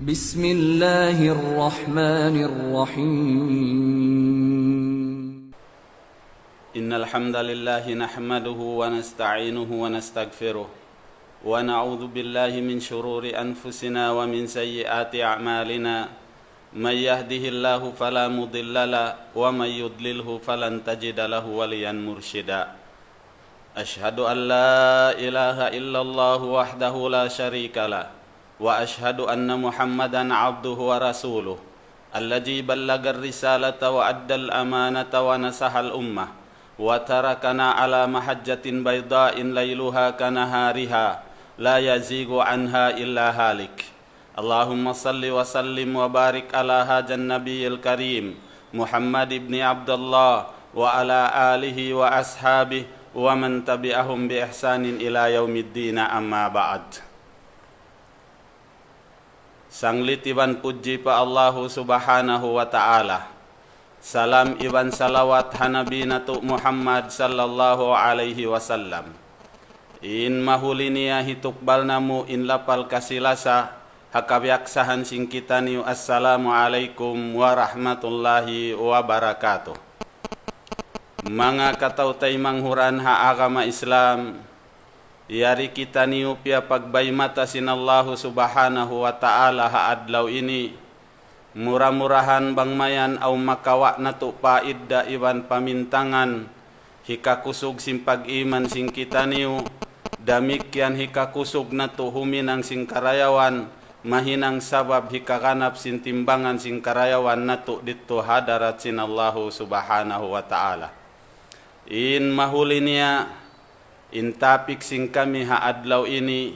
بسم الله الرحمن الرحيم إن الحمد لله نحمده ونستعينه ونستغفره ونعوذ بالله من شرور أنفسنا ومن سيئات أعمالنا من يهده الله فلا مضل له ومن يضلله فلن تجد له وليا مرشدا أشهد أن لا إله إلا الله وحده لا شريك له وأشهد أن محمدا عبده ورسوله الذي بلغ الرسالة وأدى الأمانة ونصح الأمة وتركنا على محجة بيضاء ليلها كنهارها لا يزيغ عنها إلا هالك اللهم صل وسلم وبارك على هذا النبي الكريم محمد بن عبد الله وعلى آله وأصحابه ومن تبعهم بإحسان إلى يوم الدين أما بعد. Sanglit iban puji pa Allahu subhanahu wa ta'ala. Salam iban salawat hanabi natu Muhammad sallallahu alaihi wasallam. In mahuliniya hitukbal namu in lapal kasilasa hakabyaksahan sing kita niyo assalamu alaikum warahmatullahi wabarakatuh. Mga katautay manghuran ha agama Islam, yari kita niyo pia pagbaymata sinallahu subhanahu wa ta'ala haadlaw ini murah-murahan bangmayan au makawa na to paidda iban pamintangan hikakusog sing pag-iman sing kita niyo damikyan hikakusog na to huminang sing karayawan mahinang sabab hikakanap sin timbangan sing karayawan na to dito hadarat sinallahu subhanahu wa ta'ala. In mahuli niya in topik sing kami haadlaw ini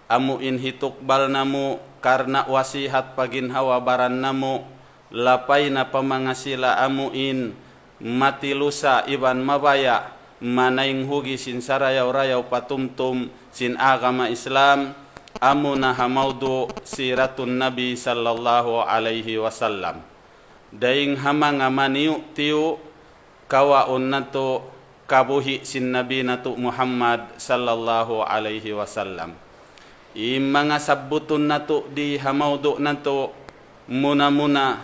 amu in hitukbal namu karna wasihat paginhawa baran namu lapay na pamangasila amu in matilusa iban mabaya manaing hugi sin sarayaw-rayaw patumtum sin agama Islam amu na hamaudu siratun Nabi sallallahu alaihi wasallam daing hamanga maniu tiu kawaon nato kabuhi sin Nabi natu Muhammad sallallahu alaihi wasallam. Mga sabutun nato di hamaudo nato muna-muna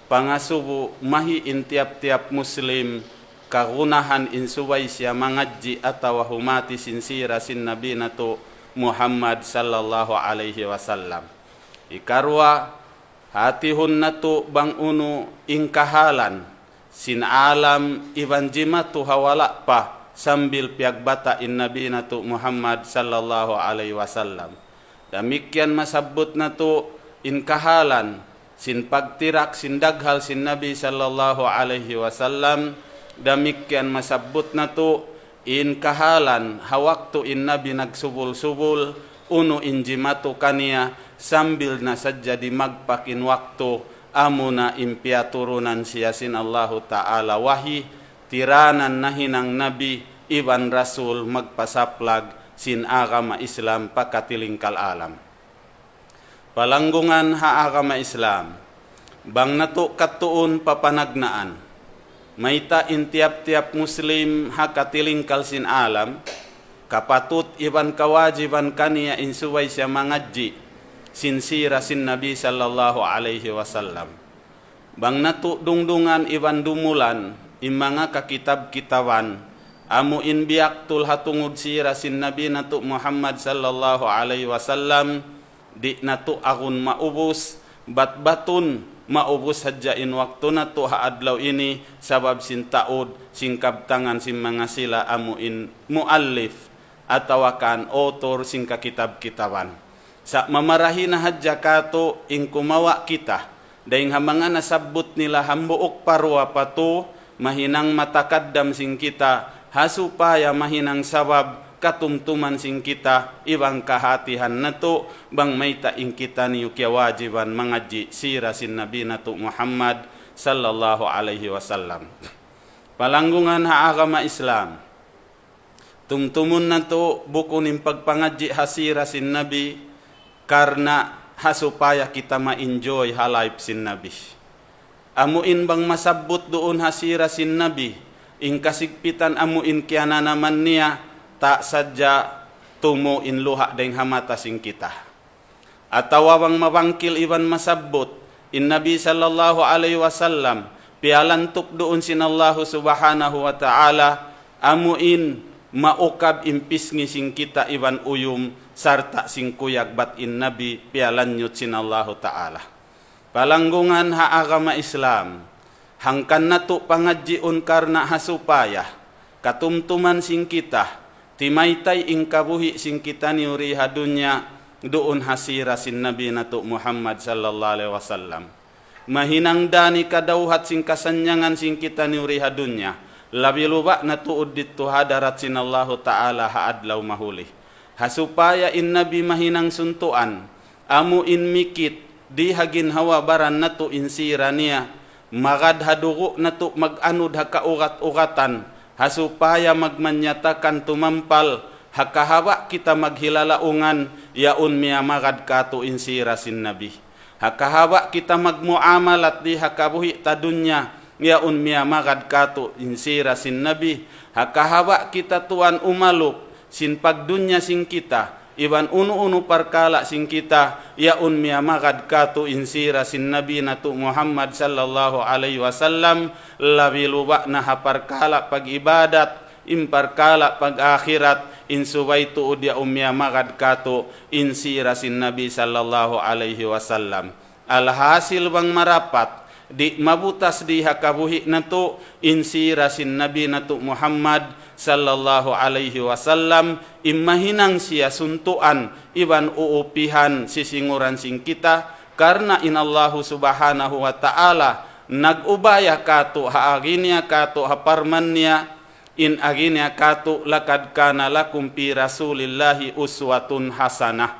pangasubo mahi in tiap-tiap muslim kagunahan insubay siya mangadji atawa humati sinsira sin Nabi natu Muhammad sallallahu alaihi wasallam. Ikarwa hatihun nato bang uno ingkahalan sin alam iban jimatu hawala pa sambil piagbata in Nabi natu Muhammad sallallahu alaihi wasallam. Demikian masabut natu in kahalan sin pagtirak sin daghal sin Nabi sallallahu alaihi wasallam. Demikian masabut natu in kahalan hawaktu in Nabi nagsubul-subul uno in jimatu kaniya sambil na sadya di magpakin waktu amuna impia turunan siyasin Allahu ta'ala wahi tiranan nahinang nabi iban rasul magpasaplag sin agama Islam pakatilingkal alam. Palanggungan ha agama Islam bang nato katuon papanagnaan maita in tiap-tiap muslim ha katilingkal sin alam kapatut iban kawajiban kaniya insuway siya mangadji sinsira sin Nabi sallallahu alaihi wasallam. Bang natu dungdungan iban dumulan imanga kakitab-kitaban amu in biak tul hatungud sira sin Nabi natu Muhammad sallallahu alaihi wasallam di natu agun maubus batbatun maubus hadja in waktu natu haadlaw ini sabab sin taud singkab tangan sin mga sila amu in muallif atawakan author sing kakitab-kitaban. Sa mamarahi na hadya kato ing kumawa kita daing hamanga nasabot nila hambuok parwa pato mahinang matakaddam sing kita hasupaya mahinang sabab katumtuman sing kita ibang kahatihan nato bang mayta ing kita niyo kya wajiban mangadji sira sin Nabi natu Muhammad sallallahu alaihi wasallam. Palanggungan ha agama Islam tumtumun nato bukunin pagpangadji hasira sin Nabi karena hasupaya kita ma-enjoy halayp sin Nabi. Amuin bang masabot doon hasira sin Nabi, ing kasigpitan amuin kiana naman niya, tak sadya tumo in luha deng hamata sing kita. atawawang mabangkil iban masabot in Nabi sallallahu alaihi wasallam pialantuk doon sinallahu subhanahu wa ta'ala amuin maukab impisngi sing kita iban uyum sarta sing kuyag bat in Nabi pialanyut sinallahu ta'ala. Palanggungan ha agama Islam hangkan nato pangadjiun karna hasupaya katumtuman sing kita timaytay ing kabuhi sing kita niuri hadunya doon hasira sin Nabi nato Muhammad sallallahu alaihi wasallam. Mahinang dani kadauhat sing kasanyangan sing kita niuri hadunya labi luba na tuod dito hadarat sinallahu ta'ala haadlaw mahuli. Hasupaya in Nabi mahinang suntuan amu in mikit di hagin hawa baran na to insira niya magad hadugo na to mag-anud hakaugat-ugatan hasupaya magmanyatakan tumampal hakahawa kita maghilalaungan yaun miya magad kato insira sin Nabi. Hakahawa kita magmuamalat di hakabuhi tadunya yaun miya magad kato insira sin Nabi. Hakahawa kita tuan umalup sin pagdunya sing kita iban unu-unu parkala sing kita yaun miya magad kato insira sin Nabi natu Muhammad sallallahu alaihi wasallam labi luba na haparkala pag-ibadat imparkala pag-akhirat insubay tuod ya umya magad kato insira sin Nabi sallallahu alaihi wasallam. Alhasil bang marapat di mabutas di hakabuhi nato insira sin Nabi nato Muhammad sallallahu alaihi wasallam imahinang siya suntuan iban uupihan sisinguran sing kita karena inallahu subhanahu wa ta'ala nagubaya kato haaginya kato haparmannya in aginya kato lakad kana lakum pi rasulillahi uswatun hasanah.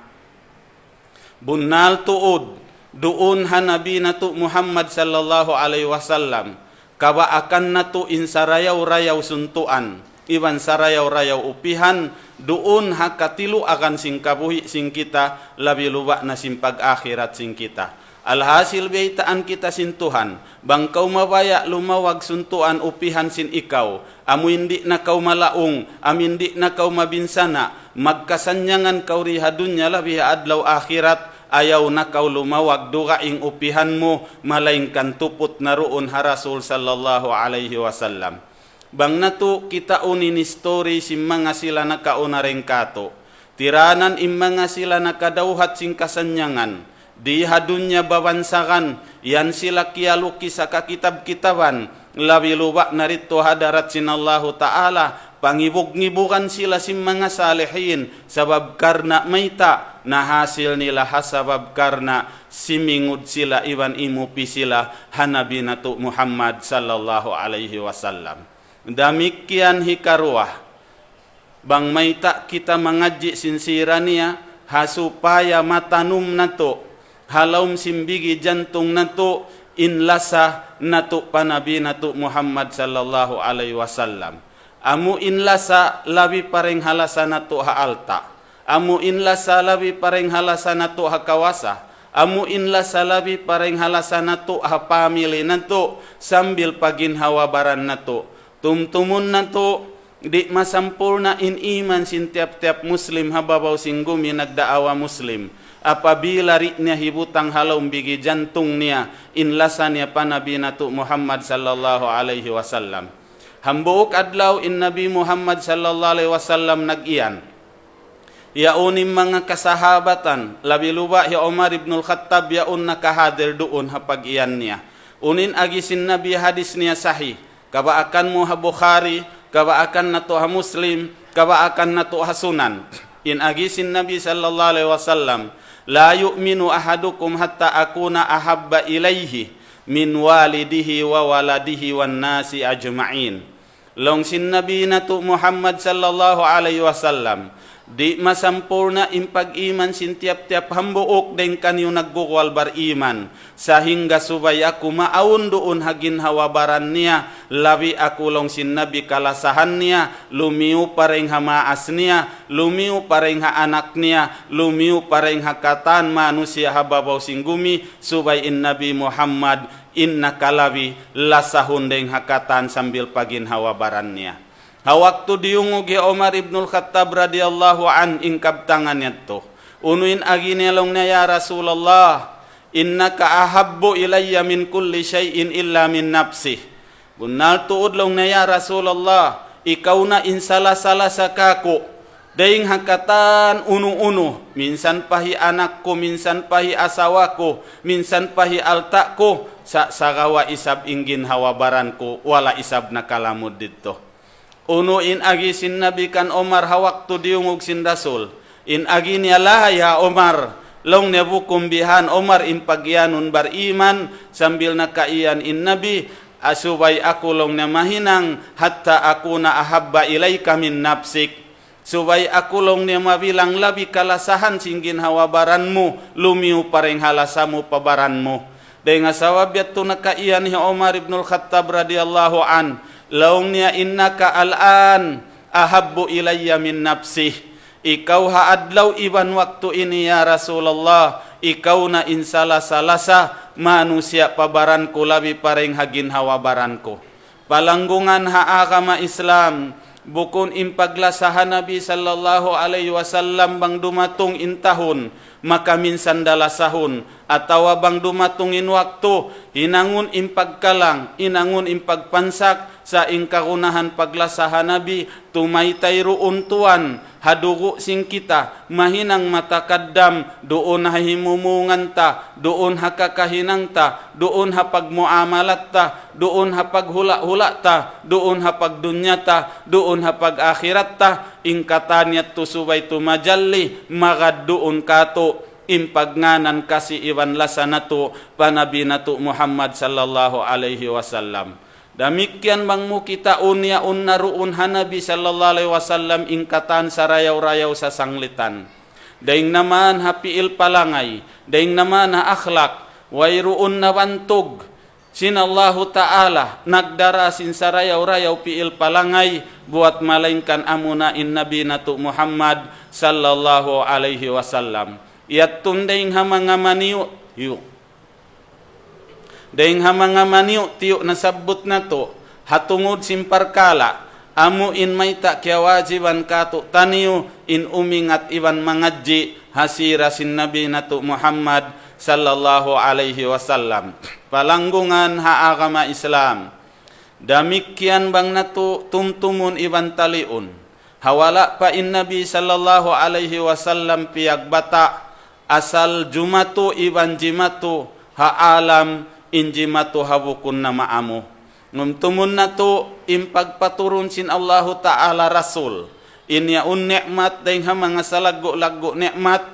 Bunnal tuod doon hanabi nato Muhammad sallallahu alaihi wasallam kaba akan nato in sarayaw-rayaw suntuan iban sarayaw-rayaw upihan doon hakatilu akan sing kabuhi sing kita labi luba na sing pag-akhirat sing kita. Alhasil beitaan kita sintuhan bang kau mabaya lumawag suntuan upihan sin ikaw amu hindi na kau malaung amindi na kau mabinsana magkasanyangan kau rihadunya labi adlaw akhirat ayaw na kau lumawag dugaing upihan mo malaingkan tupot na roon ha Rasul sallallahu alaihi wasallam. Bang nato kita unin story si mga sila nakaunareng kato tiranan imanga sila nakadauhat sing kasanyangan di hadunya babansakan yan sila kialuki sa kakitab-kitaban labi luba narito hadarat sinallahu ta'ala pangibog-ngibukan sila si mga salihin sabab karna mayta na hasil nila hasabab karna simingud sila iban imupi sila hanabi nato Muhammad sallallahu alaihi wasallam. Damikian hikaruah bang mayta kita mangadji sinsira niya hasupaya matanum nato halawm simbigi jantung nato inlasa nato panabi nato Muhammad sallallahu alaihi wasallam. Amu inlasa labi pareng halasa nato haalta. Amu inlasa labi pareng halasa nato hakawasa. Amu inlasa labi pareng halasa nato hapamili nato sambil paginhawa baran nato. Tumtumun nato di masampurna in iman sin tiap-tiap muslim hababaw singgumi nagdaawa muslim. Apabila ritnya hibutang halaw bigi jantung niya inlasan niya pa Nabi nato Muhammad sallallahu alaihi wasallam. Hambuok adlaw in Nabi Muhammad sallallahu alaihi wasallam nag-iyan. Yaunim mga kasahabatan labi luba ya Umar ibn al-Khattab yaun nakahadir doon hapag-iyan niya. Unin agisin Nabi hadis niya sahih. Kabaakan mo ha Bukhari, kabaakan nato ha Muslim, kabaakan nato ha Sunan. In agisin Nabi sallallahu alaihi wasallam la yu'minu ahadukum hatta akuna ahabba ilaihi min walidihi wa waladihi wan nasi ajma'in. Long sin Nabi nato Muhammad sallallahu alaihi wasallam di masampurna impag-iman sin tiap-tiap hambuok den kanyo naggukwal bar iman sahingga subay ako maawon doon hagin hawabaran niya labi ako long sin Nabi kalasahan niya lumiu pareng hamaas niya lumiu pareng ha anak niya lumiu pareng hakatan manusia hababaw singgumi subay in Nabi Muhammad inna kalabi lasahun den hakatan sambil pagin hawabaran niya. Hawaktu diungog ya Umar ibn al-Khattab radhiyallahu an ingkab tangan yato. Unuin aginelong na ya Rasulullah, innaka ahabbu ilayya min kulli syai'in illa min nafsi. Bunal tuod long na ya Rasulullah, ikaw na insala-sala sa kako. Daing hakatan uno-uno, minsan pahi anak ko, minsan pahi asawa ko, minsan pahi alta ko, sa sagawa isab inggin hawabaran ko, wala isab na kalamod dito. Unuin agi sin Nabi kan Omar hawak tu diungog sin Rasul. In agi niya ya Omar, long nebukumbihan Omar in pagyanun bariman, sambil nakaiyan in Nabi, asubay ako long na mahinang, hatta ako na ahabba ilayka min nafsik. Subay ako long na mabilang labi kalasahan singgin hawabaran mo, lumiw pareng halasa mo pabaran mo. Dahil nga sawabyat to nakaiyan ni Omar ibn al-Khattab radiyallahu an, laong niya innaka al-an ahabbu ilayya min nafsih. Ikaw haadlaw iban waktu ini ya Rasulullah, ikaw na insala-salasa manusia pabaran ko labi pareng hagin hawabaran ko. Palanggungan haagama Islam, bukun impaglasahan Nabi sallallahu alaihi wasallam bang dumatong intahun, maka minsan dalasahun, atawa bang dumatungin waktu, hinangun impagkalang, inangun impagpansak, sa ingkarunahan paglasahan Nabi, tumaytay ruun tuan, hadugo sing kita, mahinang matakadam, doon hahimumungan ta, doon hakakahinang ta, doon hapagmuamalat ta, doon hapaghula-hula ta, doon hapagdunya ta, doon hapag-akhirat ta, ingkatanyat tusubay tumajalli, magad doon kato, impagnanan kasi iwan lasa nato, panabi nato Muhammad sallallahu alaihi wasallam. Damikian bang mo kita unya unnaruun hanabi sallallahu alaihi wasallam ingkatan sa rayaw-rayaw sa sanglitan. Daing naman hapiil palangay, daing naman ha akhlak, wayruun na bantog. Sinallahu ta'ala, nagdarasin sa rayaw-rayaw piil palangay, buat malainkan amuna in nabi nato Muhammad sallallahu alaihi wasallam. Iyat tundaing ha mga maniyo, daing hamanga maniyo tiyo nasabot na to, hatungod simparkala, amu in mayta kya wajiban kato taniyo in umingat iban mangadji hasira sin nabi na to Muhammad sallallahu alaihi wasallam. Palanggungan haagama Islam, damikyan bang na to tumtumun iban taliun, hawala pa in nabi sallallahu alaihi wasallam piyagbata, asal jumatu iban jimatu haalam injimatu habukun na maamo. Ngumtumun na to impagpaturun sin Allahu Ta'ala Rasul. Inyaun nikmat dahing ha mga salago-lago nikmat,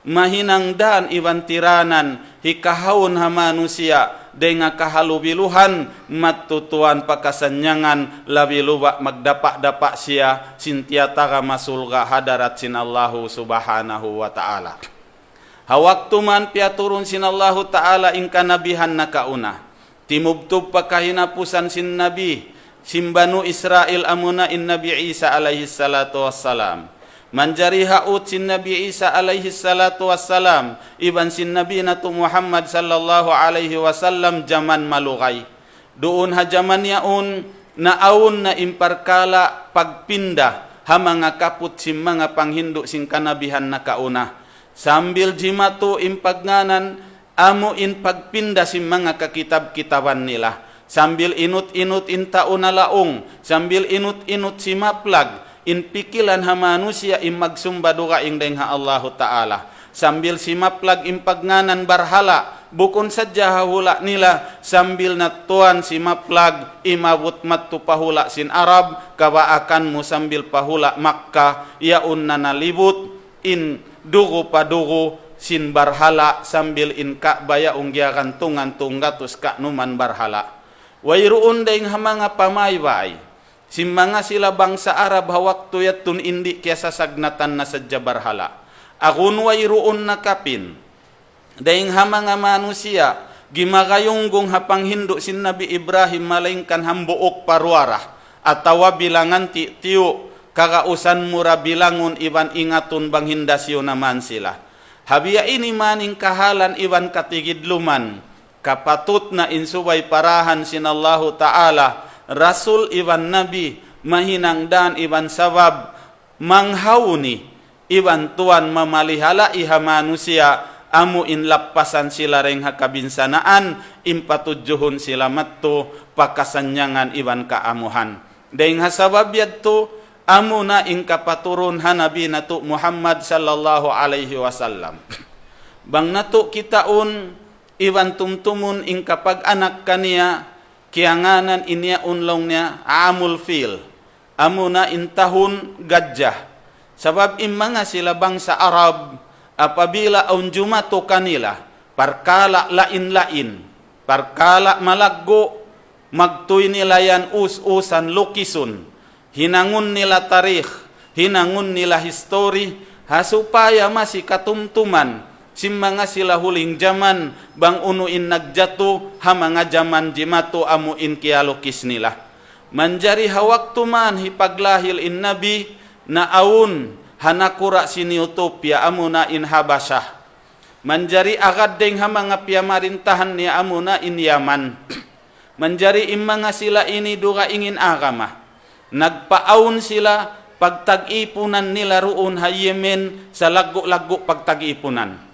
mahinang daan iban tiranan, hikahawon ha manusia, dahing nga kahalubiluhan, matutuan pakasanyangan, labiluba magdapa-dapa siya, sintiyata ka masulga hadarat sin Allahu Subhanahu wa Ta'ala. Hawak tuman piaturun sin Allahu Ta'ala ing kanabihan na kauna. Timubtub pakahinapusan sin Nabi, simbanu Israel amuna in Nabi Isa alaihi salatu wassalam. Manjari haut sin Nabi Isa alaihi salatu wassalam, iban sin Nabi natu Muhammad sallallahu alaihi wasallam jaman malugay. Doon ha jaman yaun, naawon na imparkala pagpinda, ha mga kaput sin mga panghindu sin kanabihan na kauna. Sambil jimatu impagnanan, amo in pagpinda si mga kakitab-kitaban nila. Sambil inut-inut intao na laong, sambil inut-inut si maplag, in pikilan ha manusia in magsumbaduka ing deng ha Allahu Ta'ala. Sambil si maplag impagnanan barhala, bukon sadya hahula nila, sambil natuan si maplag imabot matu pahula sin Arab, kabaakan mo sambil pahula Makkah, yaun na nalibut, in dugo padugo sin barhala sambil in Ka'baya unggiakan tungan tunggatus ka numan barhala. Wayruun daing hamanga pamaybay, sin mga sila bangsa Arab hawakto yatun indi kya sasagnatan na sadya barhala. Akun wayruun na kapin, daing hamanga manusia, gimagayunggong hapang Hindu sin Nabi Ibrahim malaingkan hambuok parwara, atawa bilangan tiyo, kakausan mura bilangun iban ingatun bang hindasyo naman sila. Habia ini maning kahalan iban katigidluman, kapatut na insubay parahan sin Allahu Ta'ala, Rasul iban Nabi, mahinang dan iban sabab, manghawni, iwan tuan mamalihala iha manusia amu in lapasan sila reng hakabinsanaan impatujuhun sila matto pakasanyangan iwan kaamuhan deng hasabab yadto amu na ing kapaturun hanabi natu Muhammad sallallahu alaihi wasallam bang natu kitaun iwan tumtumun ing kapag anak kaniya kianganan inia unlong niya amul fil amu na in tahun gajah sabab imanga sila bangsa Arab apabila aun jumato kanila parkala lain-lain parkala malaggo magtuy nila yan us-usan lukisun hinangun nila tarikh hinangun nila history hasupaya masih katumtuman simmanga sila huling zaman bang unuin nagjato ha mga zaman jimato amuin kialukis nila manjari hawaktu man hipaglahil in nabi na aun hanakura sini utopia amuna in Habasyah manjari agad deng ha mga piyamarintahan ni amuna in Yaman manjari imanga sila ini duga ingin agama nagpaaun sila pagtag-ipunan nila roon ha Yemen sa lago-lago pagtag-ipunan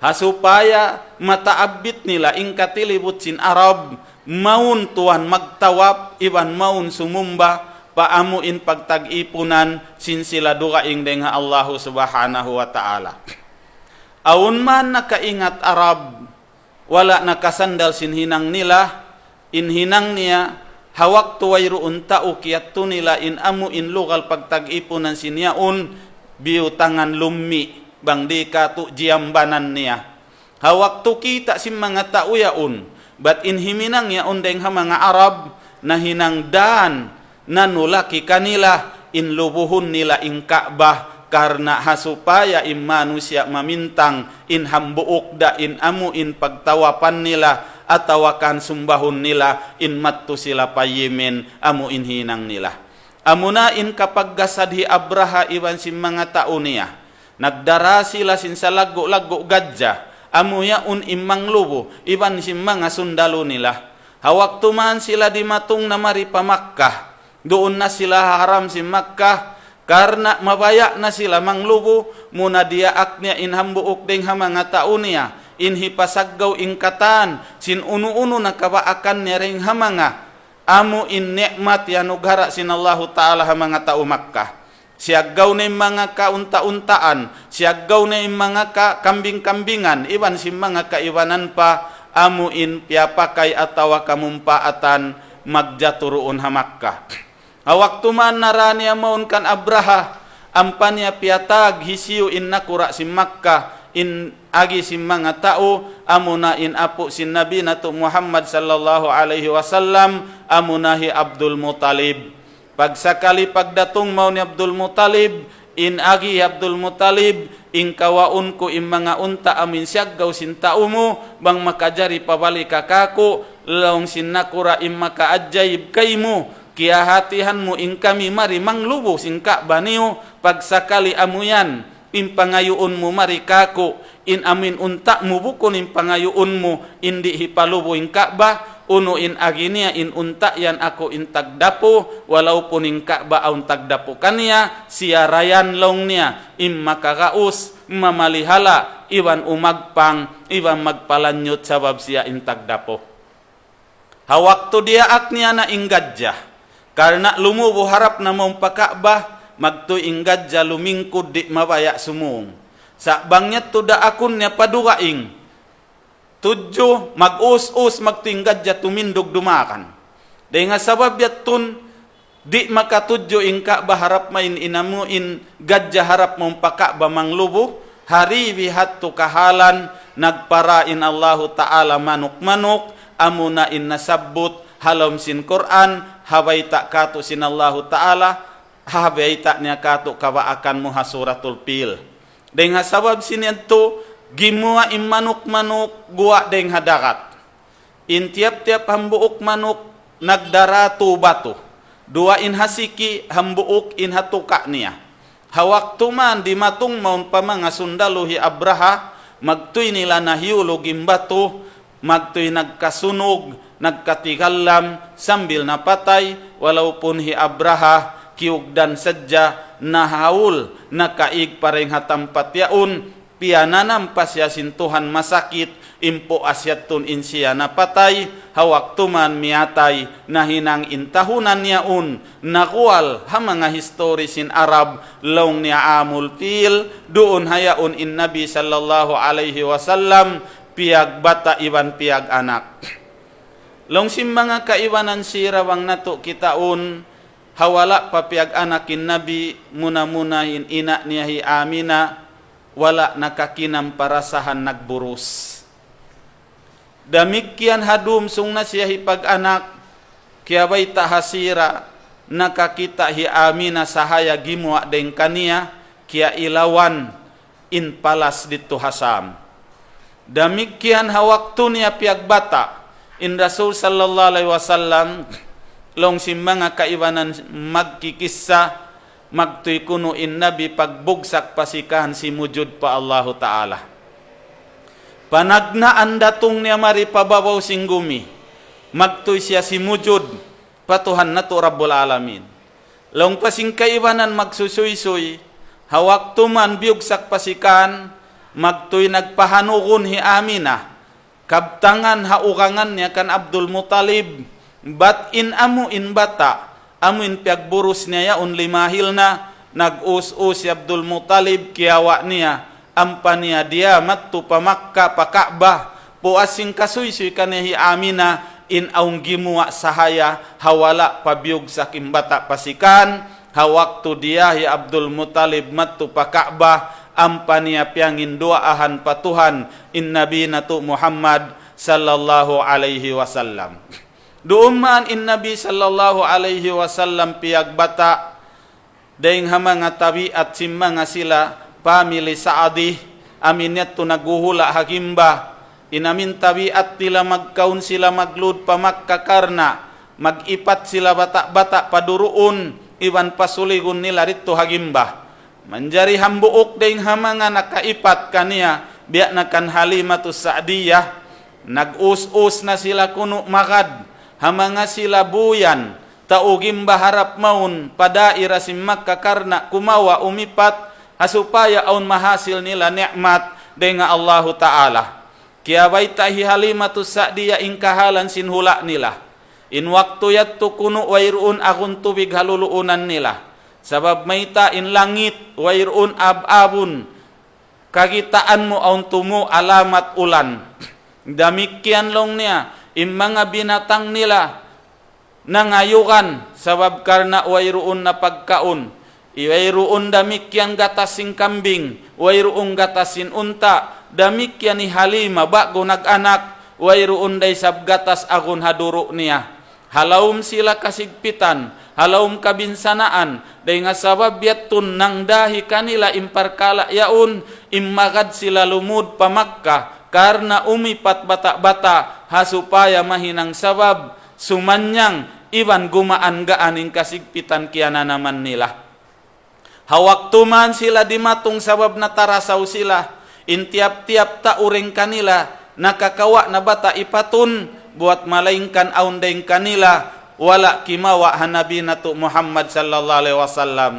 hasupaya mataabit nila ing katilibut sin Arab maun tuan magtawap iban maun sumumba paamuin pagtag-ipunan sin sila dugaing dengha Allah subhanahu wa ta'ala aun man nakaingat Arab wala nakasandal sin hinang nila in hinang niya hawak tuway ruun tao kiyatto nila in amuin lugal pagtag-ipunan sin yaun biutangan lummi bang di katu jiambanan niya hawak tu kita sim mga tao yaun but in himinang yaun deng ha mga Arab na hinangdan nanulaki kanila in lubuhun nila in Ka'bah karena hasupaya in manusia mamintang in hambuok da in amu in pagtawapan nila atawakan sumbahun nila in mattu sila payimen amu in hinang nila amuna in kapag gasadhi Abraha iwan sim mga tao niya nagdara sila sin sa lago-lago gadja amuya un imang lubo iban si mga sundalo nila hawak tuman sila di matong na mari pa Makkah doon na sila haram si Makkah karena mabaya na sila manglubo muna diaak niya in hambuok deng ha mga tao niya in hipasaggaw ingkatan sin uno-uno na kabaakan niya ring ha mga amu in nikmat yanugara sin Allahu Ta'ala ha mga tao Makkah siagaw na yung mga kaunta-untaan, siagaw na yung mga kambing-kambingan, iwan si mga kaiwanan pa, amuin piyapakay atawa kamumpaatan, magjaturoon ha Makkah. Hawak tuman narani amaun kan Abraha, ampanya piyatag, hisiyo in nakura si Makkah, in agi si mga tao, amuna in apo si Nabi na Muhammad sallallahu alaihi wasallam, amunahi Abdul Muttalib. Pagsakali pagdatong mao ni Abdul Muttalib in agi Abdul Muttalib in kawaun ko in mga unta amin siyaggaw sin tao mo bang makajari pabalik kakako laong sinakura in makaadjayib kay mo kiya hatihan mo in kami mari manglubo sin Ka'bah niyo pagsakali amuyan in pangayuon mo mari kako in amin unta mo bukon in pangayuon mo indi hipalubo in Ka'bah uno in aginia in unta yan ako in tagdapo walaupun in Ka'bah aun tagdapo kaniya siya rayan long niya in makakaus mamalihala iwan umagpang iwan magpalanyot sabab siya in tagdapo hawak to dia ak niya na ingadja karena lumubo harap na mong paka'bah magto ingadja lumingkod di mabaya sumung sa bangyat to da akon niya padugaing tudyo mag-us-us magtingad ya tumindog dumakan. Dahil nga sabab yatun di makatudyo in Ka'bah harap main inamuin gadya harap mong paka'bah manglubo hari bihatto kahalan nagparain Allahu Ta'ala manuk-manuk amuna in nasabbut halom sin Quran habay ta kato sin Allahu Ta'ala habay ta niya kato kawaakan mo ha suratul Fil. Dahil nga sabab sinyanto gimuha in manuk-manuk guwa deng hadarat in tiap-tiap hambuok manuk nagdarato bato dua in hasiki hambuok in hatuka niya hawak tuman di matong maun pa mga sundalo hi Abraha magtoy nila nahiulo gimbato magtoy nagkasunog nagkatigalam sambil napatay walaupun hi Abraha kiugdan sadya nahaul nakaig pareng hatampat yaun piananam pasyasin Tuhan masakit impo asyatun insya napatay hawak tuman miatay nahinang intahunan yaun nakual ha mga historisin Arab long niya amul fil doon hayaun in Nabi sallallahu alaihi wasallam piag bata iwan piag anak long sim mga kaiwanan sirawang nato kitaun hawala papiag anakin Nabi muna-munahin ina niyahi Amina wala nakakinam parasahan nagburus. Damikian hadum sung na siya hipag-anak kiyaway tahasira nakakita hi Amina sahaya gimwa deng kaniya kiya ilawan in palas dito hasam. Damikian hawaktu niya piag bata in Rasul sallallahu alaihi wasallam long si mga kaiwanan magkikissa magtuy kuno in Nabi pagbugsak pasikahan si mujud pa Allahu Ta'ala. Panagnaan datong niya mari pababaw singgumi. Magtuy siya si mujud patuhan na to Rabbul Alamin. Long pasing kaiwanan magsusuy-suy, hawak tuman biyugsak pasikan, magtuy nagpahanugon hi Amina. Kabtangan haukangan niya kan Abdul Muttalib, bat in amu in bata, amu in piagburus niya yaun limahil na, nag-us-us si Abdul Muttalib kiyawa niya, ampania dia mattu pamakka paka'bah po asing kasuy-suy kanehi Amina in aung gimua sahaya hawala pabiyog sa kimbata pasikan hawaktu dia hi Abdul Muttalib mattu paka'bah ampania piangin duaahan patuhan in Nabi natu Muhammad sallallahu alaihi wasallam duuman in Nabi sallallahu alaihi wasallam piag bata daing hamanga tabiat simanga sila pamili Saadi aminet tu naguhula hakimba inamin tabiat tila magkaun sila maglud pamakka karna magipat sila bata-bata paduruun iwan pasuligun nila rito hagimba manjari hambuok daing hamanga nakaipat kaniya biak nakan Halimatus Sa'diyah nag-us-us na sila kuno magad hamanga sila buyan taugimba harap maun pada irasim Makkah karna kumawa umipat supaya aun mahasil nila nikmat dengan Allah Ta'ala. Kiyaway tahi Halimatus Sa'diyah ingkahalan sinhula nila. In waktu yattu kuno wayruun akun tubig haluluunan nila. Sabab mayta in langit wayruun ab-abun. Kagitaan mo aun tumu alamat ulan. Damikian long niya in mga binatang nila nangayukan sabab karna wayruun na pagkaun. Iwayruun damikian gatasing kambing, wayruun gatasin unta, damikian ni Halima bago nag-anak, wayruun day sab gatas agun haduro niya. Halawum sila kasigpitan, halawum kabinsanaan, day nga sabab yatun nang dahi kanila imparkala yaun, immagad sila lumud pamakka, karna umipat bata-bata, hasupaya mahinang sabab, sumanyang iwan gumaan gaaning kasigpitan kiana naman nila. Hawak tuman sila dimatong sabab na tarasaw sila. Intiap-tiap ta uring kanila. Nakakawa na bata ipatun. Buat malaingkan aundeng kanila. Wala kimawa hanabi na to Muhammad sallallahu alaihi wasallam.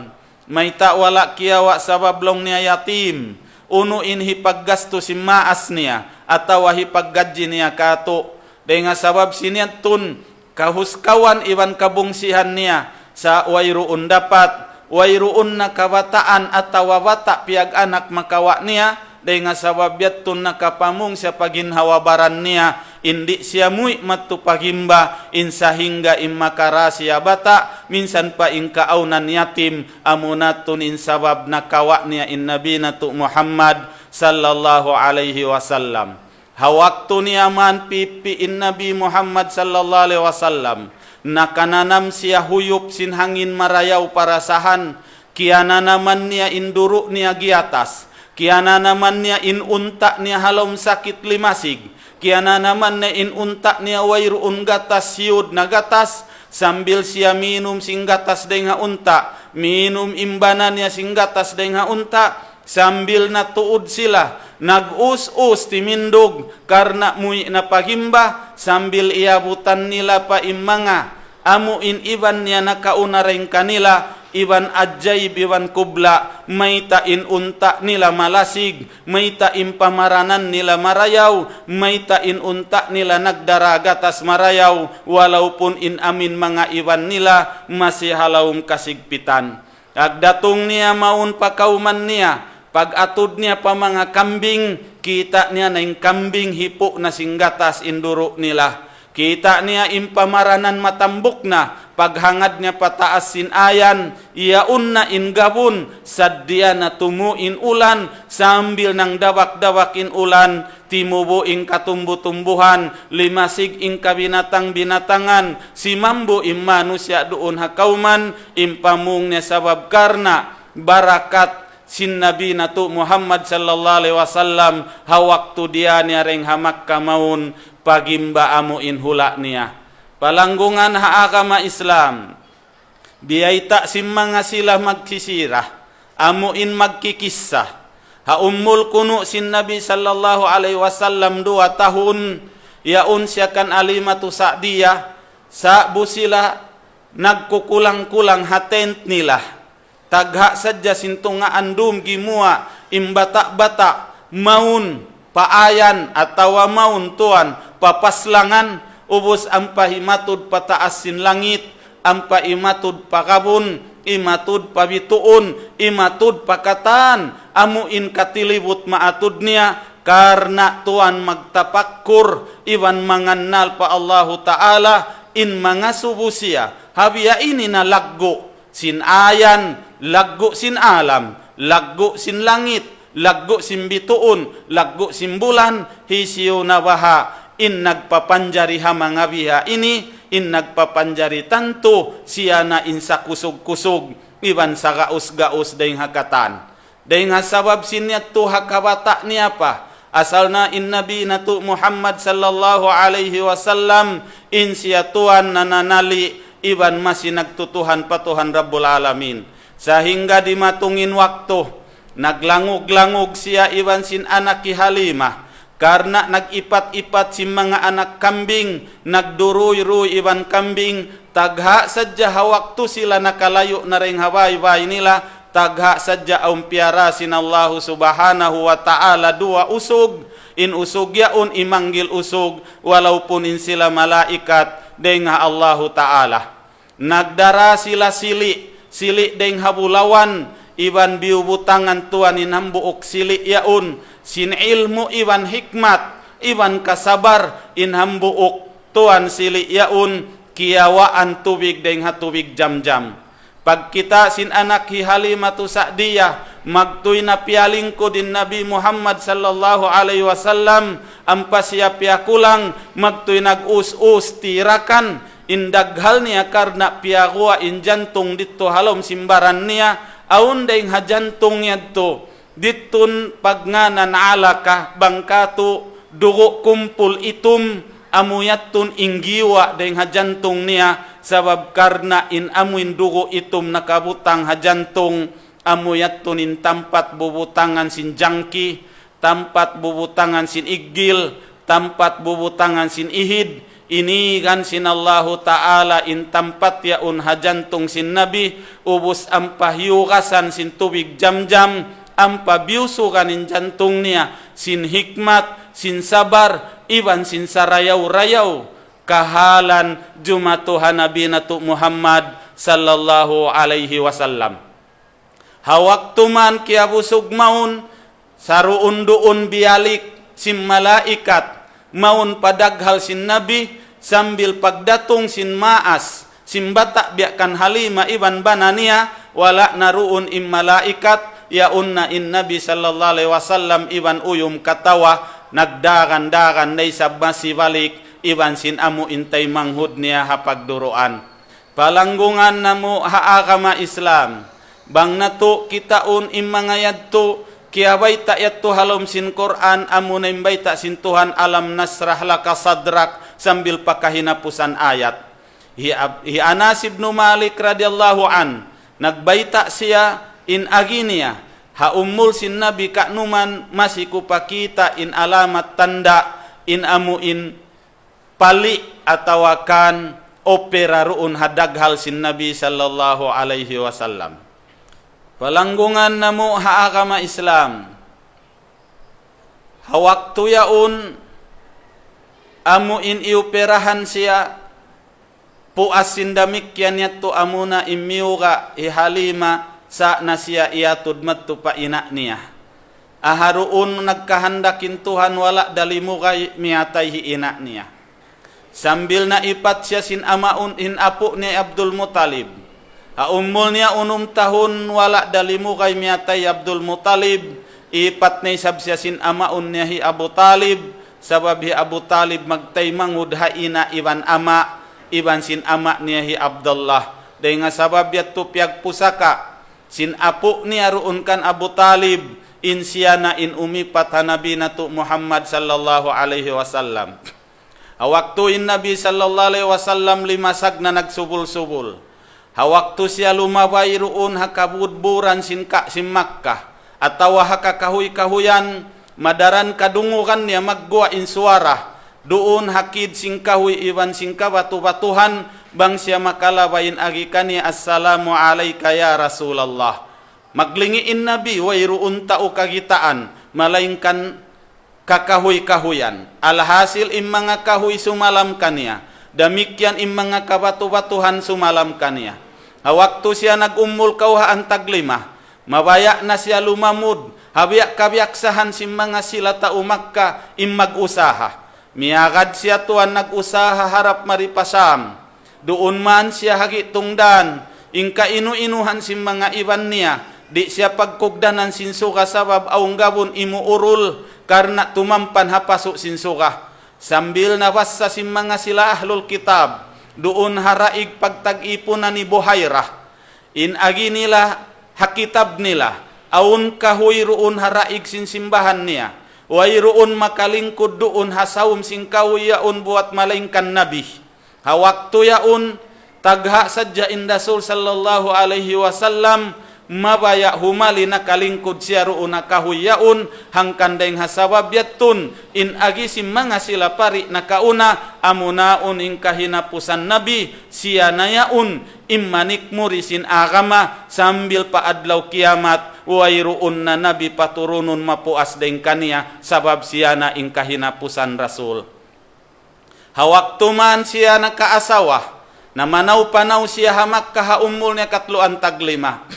May ta wala kiyawa sabab long niya yatim. Unuin hipaggasto si maas niya. Atawa hipaggadji niya kato. Dahil nga sabab siniyatun. Kahuskawan iwan kabungsihan niya. Sa wayruun dapat. Wayruun na kabataan at tawabata piag anak makawa niya dahil nga sabab yatun nakapamung sa paginhawabaran niya indi siya muy matupagimba insa hingga imakara siya bata minsan pa inkaunan yatim amunatun in sabab nakawa niya in Nabi natu Muhammad sallallahu alaihi wasallam hawaktu niya man pipi in Nabi Muhammad sallallahu alaihi wasallam nakananam siya huyup sin hangin marayaw parasahan kiana naman niya induro niya giatas kiana naman niya inunta niya halom sakit limasig kiana naman niya inunta niya wayruun gatas siyud na gatas sambil siya minum sing gatas deng ha unta minum imbana niya sing gatas deng ha unta sambil natuud sila nag-us-us timindog karna muy napagimba sambil iabutan nila pa imanga amuin iban niya nakaunareng kanila iban ajaib iban kubla, maita in unta nila malasig, maita in pamaranan nila marayaw, maita in unta nila nagdaragatas marayaw, walaupun in amin mga iban nila masih halawum kasigpitan. Agdatong niya maun pakauman niya, pag atod niya pa mga kambing, kita niya na yung kambing hipo na singgatas induro nila. Kita niya impamaranan matambok na, paghangad niya pataas sinayan, iyaun na ingabon, sadya na tumuin ulan, sambil nang dawak-dawak in ulan, timubo ing katumbu-tumbuhan, limasig ing kabinatang-binatangan, si mambo im manusia doon hakauman, impamung niya sabab karna, barakat sin Nabi natu Muhammad sallallahu alaihi wasallam, hawaktu dia niya ring hamak kamaun, pagimba amu inhula niya. Palanggungan haagama Islam, biyay ta mga sila magsisirah, amu in magkikissa. Haummul kuno sin Nabi sallallahu alaihi wasallam 2 tahun, yaun siya kan alimatu Sa'diyah, sa busila nagkukulang-kulang hatent nila. Tagha sadya sintunga andum gimua imbata-bata maun paayan atawa maun tuan papaslangan ubos ang pahimatud pataas sin langit, ang paimatud pakabun, imatud pabituon, imatud pakatan, amuin katilibut maatud niya, karna tuan magtapakkur iwan mangannal pa Allahu Ta'ala in mga subusiya, habiya ini na laggo sin ayan, laggo sin alam, laggo sin langit, laggo sin bituon, laggo sin bulan, hisiyo na baha, in nagpapanjari ha mga biha ini, in nagpapanjari tanto, siya na in sa kusog-kusog, iban sa gaus-gaus dahing hakatan. Dahing hasabab sinya to hakabata niya pa, asal na in Nabi na to Muhammad sallallahu alaihi wasallam, in siya tuan nananali, iban masih nagtutuhan patuhan Rabbul Alamin. Sehingga di matungin waktu, naglangog-langog siya iban sin anak ki Halimah, karena nagipat-ipat si mga anak kambing, nagduruy-ruy iban kambing, tagha sadya hawaktu sila nakalayo na ring haway-way nila, tagha sadya umpiara sin Allah subhanahu wa ta'ala 2 usog, in usog yaun imanggil usog, walaupun in sila malaikat, denga Allah ta'ala. Nagdara sila sili deng habulawan, iban biubutangan tuan inhambuok sili yaun, sin ilmu iban hikmat, iban kasabar inhambuok tuan sili yaun, kiyawaan tubig deng hatubig jam-jam. Pag kita sin anak hi Halimatu Sa'diyah, magtuy na pialing ko din Nabi Muhammad sallallahu alaihi wasallam, ampas siya piakulang, magtuy nag-us-us tirakan, indaghal niya karna piagwa in jantung dito halom simbaran niya, aun deng hajantong niya to, ditun pagnanan alaka bangkatu dugo kumpul itum, amuyatun inggiwa deng hajantong niya, sabab karna in amuin dugo itum nakabutang hajantong, amuyatun in tampat bubutangan sin jangki, tampat bubutangan sin igil, tampat bubutangan sin ihid, ini kan sin Allahu Ta'ala in tampat yaun hajantong sin Nabi, ubus ampahyukasan sin tubig jam-jam, ampabiusukan in jantung niya, sin hikmat, sin sabar, iban sin sarayaw-rayaw, kahalan jumatuhan Nabi natu Muhammad sallallahu alaihi wasallam. Hawaktuman kia busog maun, saruun doon bialik sin malaikat, maun padaghal sin Nabi, sambil pagdatong sin maas, sin bata biakan Halimah iban banania, wala naruun im malaikat, yaun na in Nabi sallallahu alaihi wasallam iban uyum katawa, nagdagan-dagan na isab masibalik, iban sin amu intay manghud niya hapagduruan. Palanggungan namo haagama Islam, bang nato kitaun im mga yadto, kiyabay ta yadto halom sin Quran, amu na imbay ta sin Tuhan alam nasrah laka sadrak, sambil pakahinapusan ayat. Hi Anas ibn Malik radhiyallahu an, nagbayta siya in aginiya, haummul sin Nabi kaknuman masih kupakita in alamat tanda, in amu in pali atawakan opera ruun hadaghal sin Nabi sallallahu alaihi wasallam. Palanggungan namo haagama Islam. Hawaktu yaun amuin iuperahan siya puas sindamikyan yato amuna imiuga ihalima sa nasya iyatud mattu pa ina niya. Aharuun nagkahandakin Tuhan wala dalimugay miyatay ina niya. Sambil na ipat siya sin amaun in apo ni Abdul Muttalib. Umul niya 6 tahun wala dalimugay miyatay Abdul Muttalib. Ipat na isab siya sin amaun niya hi Abu Talib. Sabab hi Abu Talib magtaymangud ha ina iban ama. Iban sin ama niya hi Abdullah. Dahil nga sabab yato piyag pusaka. Sin apo niya roon kan Abu Talib. In siya na in umipat ha Nabi na to Muhammad sallallahu alaihi wasallam. Hawaktu in Nabi sallallahu alaihi wasallam limasag na nagsubul-subul. Hawaktu siya lumabay roon ha kabudburan sin Makkah. Atawa ha kakahuy-kahuyan madaran kadungukan niya magguwa in suara. Doon hakid sing kahoy iwan sing kabatu-batuhan bang siya makalabayin agi kaniya assalamu alayka ya Rasulullah. Maglingiin Nabi wayruun tao kagitaan malaingkan kakahoy-kahoyan. Alhasil mga kahoy sumalam kaniya. Damikyan mga kabatu-batuhan sumalam kaniya. Hawaktu siya nagumul kauhaan taglima. Mabaya na siya lumamud. Habiyak-kabiyaksahan si mga sila tao Makka mag-usaha. Miyagad siya tuan nag-usaha harap maripasam. Doon man siya hagi tungdan. Ingka inu-inuhan si mga iban niya. Di siya pagkugdanan sinsuka sabab aung gabon imuurul. Karena tumampan hapaso sinsuka. Sambil nabasa si mga sila ahlul kitab. Doon haraig pagtag-ipunan ni Buhairah. Inagi nila hakitab nila. Aun kahoy roon haraig sinsimbahan niya. Wayroon makalingkod doon hasawum singkawi yaon buat malaingkan Nabi. Hawaktu yaon tagha sadya indasul sallallahu alaihi wasallam mabaya humali nakalingkod siya roon nakahoy yaon hangkan daing hasabab yatun in agi si mga sila pari nakauna amunaon ing kahinapusan Nabi siya na yaon immanik murisin agama sambil paadlaw kiamat wayroon na Nabi paturunun mapuas daing kaniya sabab siya na ing kahinapusan Rasul. Hawaktu man siya nakaasawa na manaw-panaw siya hamak kahaumul niya katluan taglima.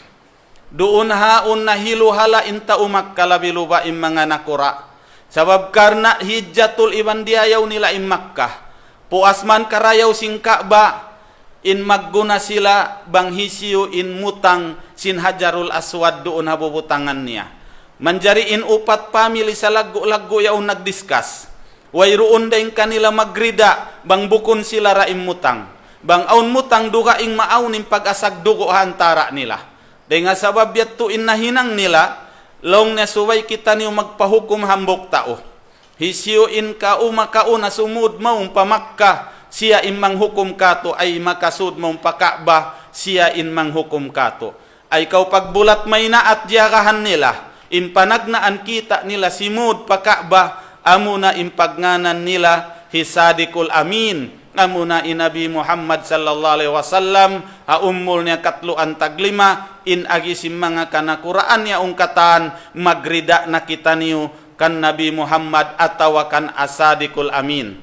Doon haon na hiluhala inta umak kalabiluba im mga nakura. Sabab karna hijjatul iban diayaw nila im Makkah. Puas man karayaw sing Ka'ba in magguna sila bang hisiyo in mutang sin Hajarul Aswad doon habubutangan niya. Manjari in upat pamili sa lagu-lagu yaw nagdiskas. Wayroon daing kanila magrida bang bukon sila raim mutang. Bang aun mutang duga ing maaunin pag-asag dugo hantara nila. Dahil nga sabab yato inahinang nila, long na suway kita niyo magpahukum hambok tao. Hisiyo in ka umakauna sumud maung pamakka, siya imang hukum kato ay makasud maung pakaba, siya inmang hukum kato. Ay kau pagbulat may na at diyagahan nila, impanagnaan kita nila simud pakaba, amuna impagnanan nila hisadikul amin. Amuna Nabi Muhammad sallallahu alaihi wasallam ummul niya katluan taglima in agisim mga kanakuraan niya ungkatan magrida na kita niyo kan Nabi Muhammad atawa kan asadikul amin.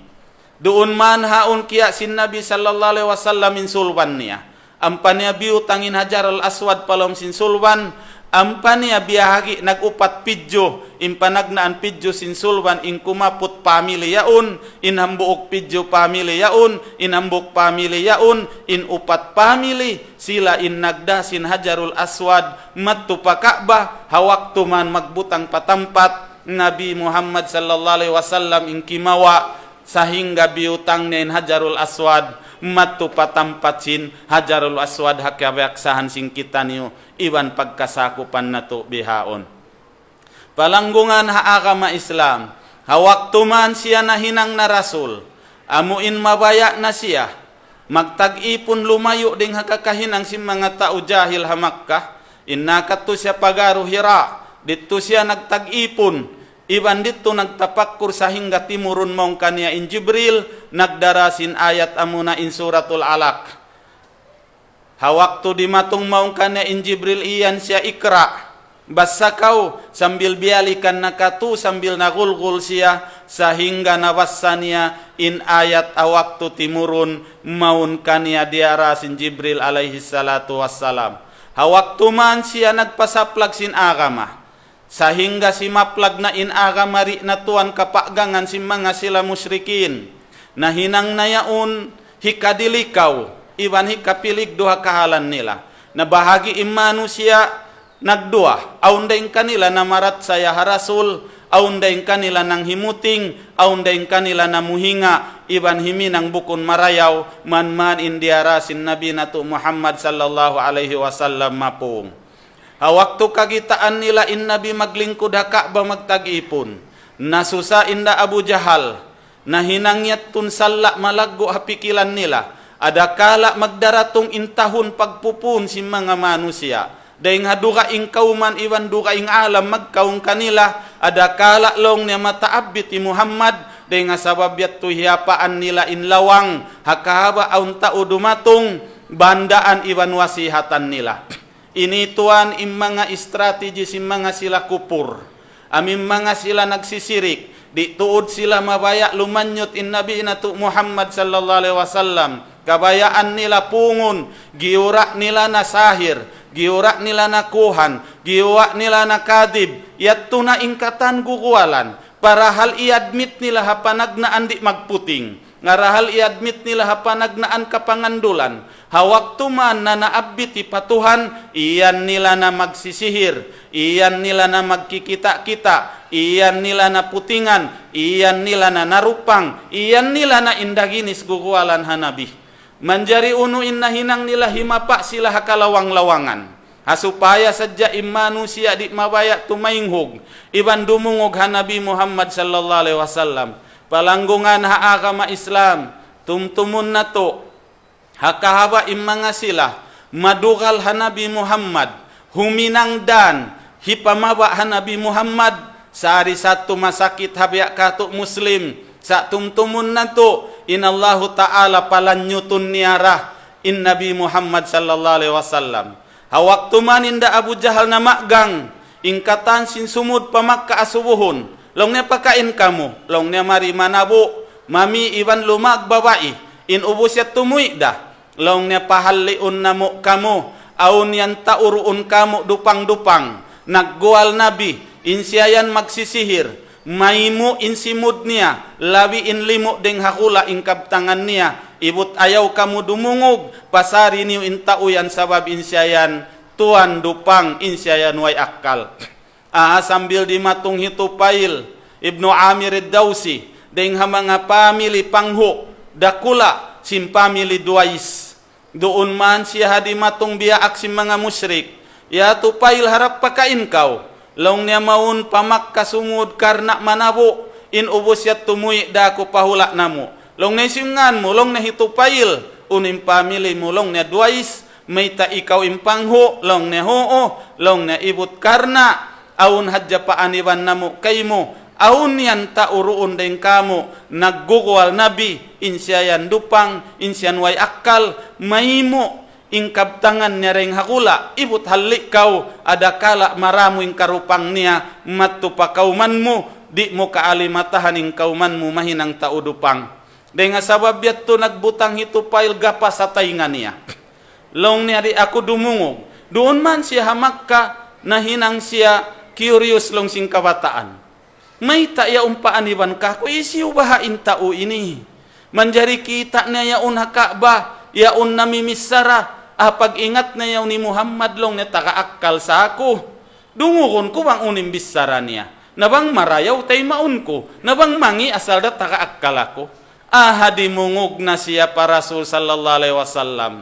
Doon man haun kiya sin Nabi sallallahu alaihi wasallam in sulwan niya. Ampan niya biutangin Hajar al-Aswad palom sin sulwan. Ampan niya biyahagi nagupat pidyo, impanagnaan pidyo sin sulwan, in kumaput pamilya yaon, in hambuok pidyo pamilya yaon, in hambuk pamilya yaon, in upat pamili, sila in nagda sin Hajarul Aswad, mattu pa Ka'bah, hawaktu man magbutang patampat, Nabi Muhammad sallallahu alaihi wasallam in kimawa, sahingga biutang nin Hajarul Aswad, mattu patampat sin Hajarul Aswad hakabaksahan sing kita niyo, iwan pagkasakupan na to bihaon. Palanggungan haagama Islam, hawaktu man siya na hinang na Rasul, amuin mabaya na siya, magtag-ipon lumayo ding hakakahinang si mga tao jahil ha Makkah, inakat to siya pagaro Hira, dito siya nagtag-ipon, Iban dito nagtapakkur sahingga timurun mong kanya in Jibril, nagdarasin ayat amuna in suratul Alaq. Hawaktu dimatung mong kanya in Jibril iyan siya ikra. Basa kau sambil bialikan nakatu sambil nagulgul siya sehingga nabasa niya in ayat awaktu timurun maun kanya diarasin Jibril alaihi salatu wassalam. Hawaktu man siya nagpasaplag sin agama sehingga si maplag na in agama ri na tuan kapaggangan si mga sila musyrikin na hinang nayaon hikadilikaw iban hikapilig duha kahalan nila na bahagi imanu siya nagdua, aundaing kanila na marat saya harasul, aundaing kanila nang himuting, aundaing kanila na muhinga, iban himinang bukun marayaw, man indiarasin Nabi natu Muhammad sallallahu alaihi wasallam mapung. Hawaktu kagitaan nila in Nabi maglingkod haka ba magtag-ipon, nasusa inda Abu Jahal, na hinangyat tun salla malaggo hapikilan nila, adakala magdaratong intahun pagpupun si mga manusia, dahil nga duka ing kauman iwan duka ing alam magkaung kanila ada kala long niya mataabit ni Muhammad dahil nga sababyat tuhiyapaan nila in lawang hakahaba aun tao dumatong bandaan iwan wasihatan nila. Inituan im mga strategi im mga sila kupur amim mga sila nagsisirik di tuod sila mabaya lumanyot in Nabi natu Muhammad sallallahu alaihi wasallam kabayaan nila pungun giura nila na sahir giura nila na kuhan, giwa nila na kadib, yatto na ingkatan gugualan, para hal i-admit nila hapanag na andi magputing, ngarahal i-admit nila hapanag na an kapangandulan, hawak tuman na naabit ipatuhan, iyan nila na magsisihir, iyan nila na magkikita-kita, iyan nila na putingan, iyan nila na narupang, iyan nila na indaginis gugualan hanabi. Manjari unuin na hinang nila himapa sila hakalawang-lawangan. Hasupaya sadya imanu siya di mabaya tumainghog. Iban dumungog hanabi Muhammad sallallahu alaihi wasallam. Palanggungan ha agama Islam. Tumtumun na to. Hakahaba imanga sila. Madugal hanabi Muhammad. Huminangdan. Hipamaba hanabi Muhammad. Sari satu masakit habya kato muslim. Sa tumtumun na to. Inallahu ta'ala palanyutun niara in Nabi Muhammad sallallahu alaihi wasallam. Hawak tumanin da Abu Jahal na magang ingkatan sin sumud pamakka asubuhon. Long niya pakain kamu, long niya mari manabo, mami iban lumag babae, in ubos ya tumuy da. Long niya pahaliun namo kamu, aun yan tauruun kamu dupang-dupang. Naggual Nabi, insiyayan magsisihir. Maimu insimud niya, labi in limo deng hakula in kabtangan niya, ibut ayaw kamu dumungog, pasari niyo intauyan sabab insyayan, tuan dupang insyayan way akal. Sambil dimatung hitupail, Ibnu Amir Ad-Dawsi, deng mga pamili pangho, dakula, sim pamili duais. Doon man siya hadimatong biyaak sim mga musyrik, ya tupail harap pakain kau. Long niya maun pamak kasumud karna manabo in ubos yat tumuy da ko pahula namo. Long na singan mo, long na hitupail unim pamili mo, long na duais may ta ikaw impangho, long na hoo, long na ibut karna aun hadya paaniban namo kay mo. Aun yan ta uruon deng kamo naggugwal nabi insyayan dupang insyan way akal mahimo ingkabtangan niya ring hakula, ibut halik kau, adakala maramuing karupang niya, matupakauman mo, di mo kaalimatahan ing kauman mo mahinang taudupang. Dahil nga sabab yato nagbutang hitupail gapa sa tainga niya. Long niya di ako dumungog, doon man siya hamak ka, na hinang siya curious long sing kabataan. May taya umpaaniban ka, kung isiw bahain tao ini. Manjari kita niya yaun haka ba, yaun namimisara, pag ingat na yaw ni Muhammad long na takaakkal sa ako. Dungugon ko bang unim bisara niya. Nabang marayaw tay maun ko. Nabang mangi asal da takaakkal ako. Hadimungog na siya para Rasul sallallahu alaihi wasallam.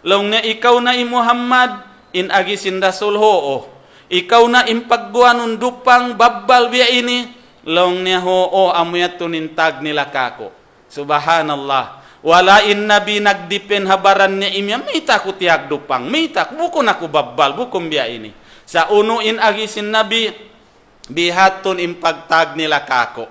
Long na ikaw na Muhammad in agisin Rasul hoo. Ikaw na impagguanon dupang babbal biya ini. Long niya hoo amuyat tunintag nila kako. Subhanallah. Wala in Nabi nagdipen habaran niya imya, may takot tiag dupang, may takot, bukon ako babbal, bukom biya ini. Sa uno in agisin Nabi, bihatun impagtag nila kako.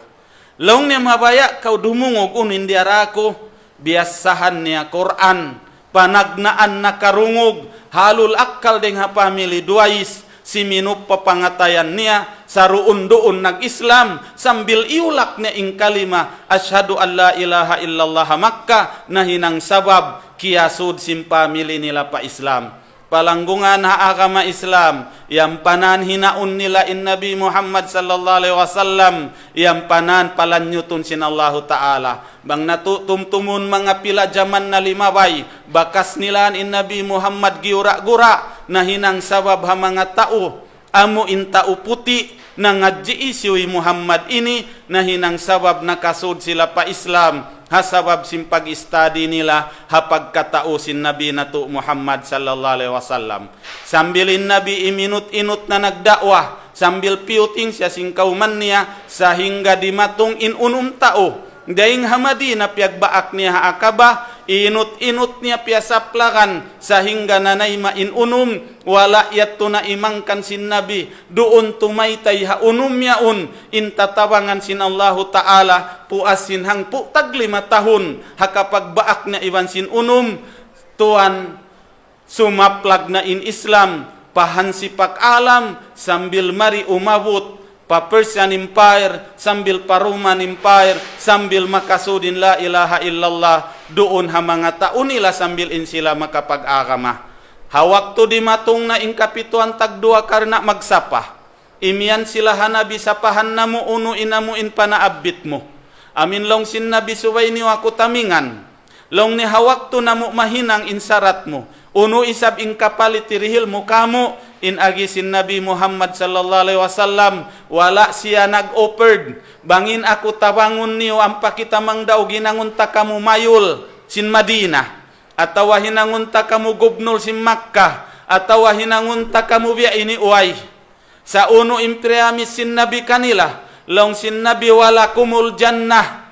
Long niya mabaya kau dumungog unin diarako, biasahan niya Quran, panagnaan na karungog, halul akal deng hapamili duais, siminop papangatayan niya, saruun doon nag-Islam, sambil iulak niya ing kalima, asyhadu an la ilaha illallah Makkah, na hinang sabab, kiasud simpamili nila pa Islam. Palanggungan ha agama Islam, yang panan hinaun nila in Nabi Muhammad sallallahu alaihi wasallam, yang panan palanyutun sinallahu ta'ala. Bang natutumtumun mga pila jaman na limabay, bakas nilaan in Nabi Muhammad giura-gura, na hinang sabab ha mga tao, amo in tao puti, na ngadji isyuy Muhammad ini, na hinang sabab nakasud sila pa Islam, hasabab simpag-study nila hapagkatausin Nabi natu Muhammad sallallahu alaihi wasallam. Sambilin Nabi iminut-inut na nagdakwah, sambil piuting siya singkauman niya, sahingga dimatung inunum tao. Daing hamadi na piyagbaak niya haakaba, inut-inut niya piyasaplakan, sahingga nanay mainunum, wala yatto na imangkan sin Nabi, doon tumaytay haunum yaun, intatabangan sin Allahu Ta'ala, puasin hang pu tag 5 tahun, hakapagbaak na iwan sin unum, tuan sumaplag na in Islam, pahansipak alam, sambil mari umabot, pa Persian Empire, sambil pa Roman Empire, sambil makasudin la ilaha illallah, doon ha mga taon nila sambil in sila makapag-agama. Hawak to di matong na inkapituan tagdua karna magsapa. Imian sila hanabi sapahan na mo uno inamuin panaabit mo. Amin long sin nabi suway ni wako tamingan. Long ni hawak to na mo mahinang insarat mo. Uno isab ing kapalit tirihil mo kamo, in agisin Nabi Muhammad sallallahu alaihi wasallam, wala siya nag-offered. Bangin ako tabangon niyo, ang pakitamang daw ginangunta kamo mayul sin Madina, atawa hinangunta kamo gubnol sin Makkah, atawa hinangunta kamo biya ini uay. Sa uno impriamis sin Nabi kanila, long sin Nabi wala kumul jannah.